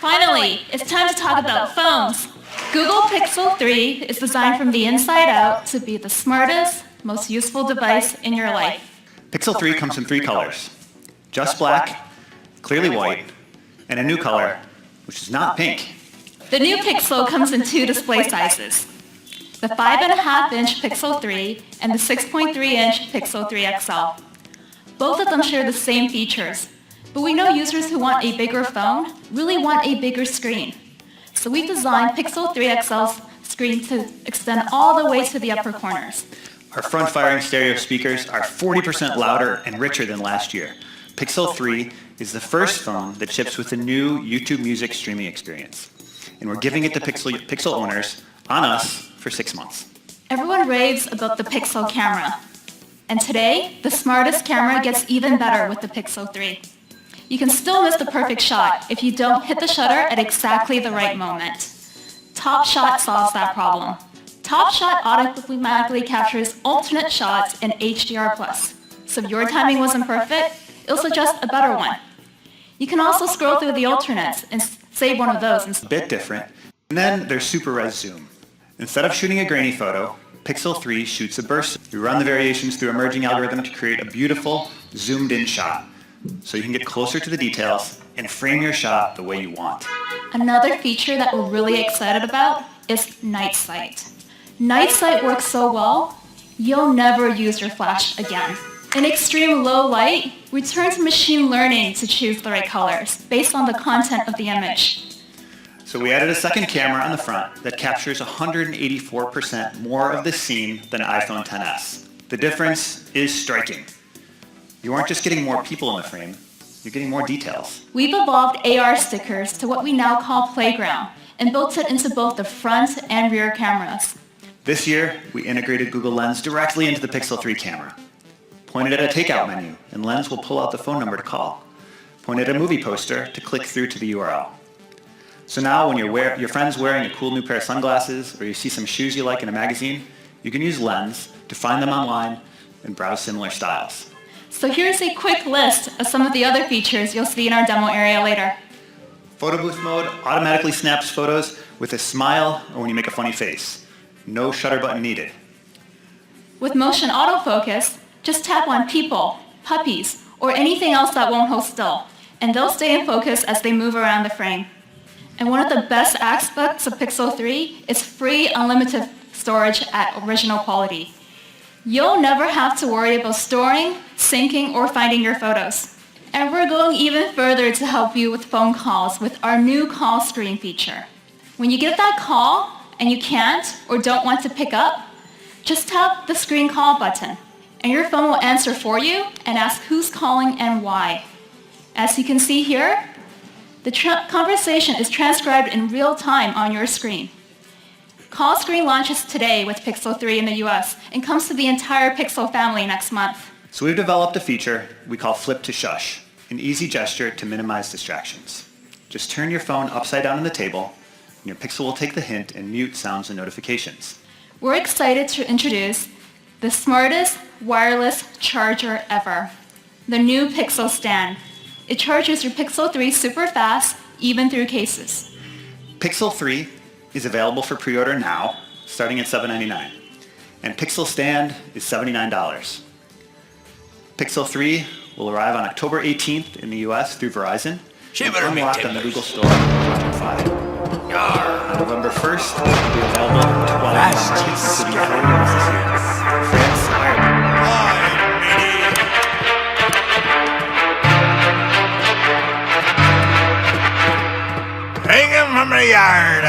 Finally, it's time to talk about phones. Google Pixel 3 is designed from the inside out to be the smartest, most useful device in your life. Pixel 3 comes in 3 colors: just black, clearly white, and a new color, which is not pink. The new Pixel comes in 2 display sizes: the 5.5-inch Pixel 3 and the 6.3-inch Pixel 3 XL. Both of them share the same features, but we know users who want a bigger phone really want a bigger screen. So we designed Pixel 3 XL's screen to extend all the way to the upper corners. Our front-firing stereo speakers are 40% louder and richer than last year. Pixel 3 is the first phone that ships with the new YouTube music streaming experience. And we're giving it to Pixel owners on us for 6 months. Everyone raves about the Pixel camera. And today, the smartest camera gets even better with the Pixel 3. You can still miss the perfect shot if you don't hit the shutter at exactly the right moment. Top Shot solves that problem. Top Shot automatically captures alternate shots in HDR+. So if your timing wasn't perfect, it'll suggest a better one. You can also scroll through the alternates and save one of those. A bit different. And then there's Super Res Zoom. Instead of shooting a grainy photo, Pixel 3 shoots a burst. We run the variations through a merging algorithm to create a beautiful, zoomed-in shot, so you can get closer to the details and frame your shot the way you want. Another feature that we're really excited about is Night Sight. Night Sight works so well, you'll never use your flash again. In extreme low light, we turn to machine learning to choose the right colors based on the content of the image. So we added a second camera on the front that captures 184% more of the scene than an iPhone XS. The difference is striking. You aren't just getting more people in the frame, you're getting more details. We've evolved AR stickers to what we now call Playground and built it into both the front and rear cameras. This year, we integrated Google Lens directly into the Pixel 3 camera. Point it at a takeout menu, and Lens will pull out the phone number to call. Point it at a movie poster to click through to the URL. So now when your friend's wearing a cool new pair of sunglasses or you see some shoes you like in a magazine, you can use Lens to find them online and browse similar styles. So here's a quick list of some of the other features you'll see in our demo area later. Photo booth mode automatically snaps photos with a smile or when you make a funny face. No shutter button needed. With motion autofocus, just tap on people, puppies, or anything else that won't hold still, and they'll stay in focus as they move around the frame. And one of the best aspects of Pixel 3 is free unlimited storage at original quality. You'll never have to worry about storing, syncing, or finding your photos. And we're going even further to help you with phone calls with our new call screen feature. When you get that call and you can't or don't want to pick up, just tap the screen call button and your phone will answer for you and ask who's calling and why. As you can see here, the conversation is transcribed in real time on your screen. Call Screen launches today with Pixel 3 in the US and comes to the entire Pixel family next month. So we've developed a feature we call Flip to Shush, an easy gesture to minimize distractions. Just turn your phone upside down on the table, and your Pixel will take the hint and mute sounds and notifications. We're excited to introduce the smartest wireless charger ever, the new Pixel Stand. It charges your Pixel 3 super fast, even through cases. Pixel 3 is available for pre-order now, starting at $799. And Pixel Stand is $79. Pixel 3 will arrive on October 18th in the US through Verizon and unlocked on the Google Store on 5. On November 1st, it will be available in 12 markets, including Italy, France, Ireland. Hang him from the yard.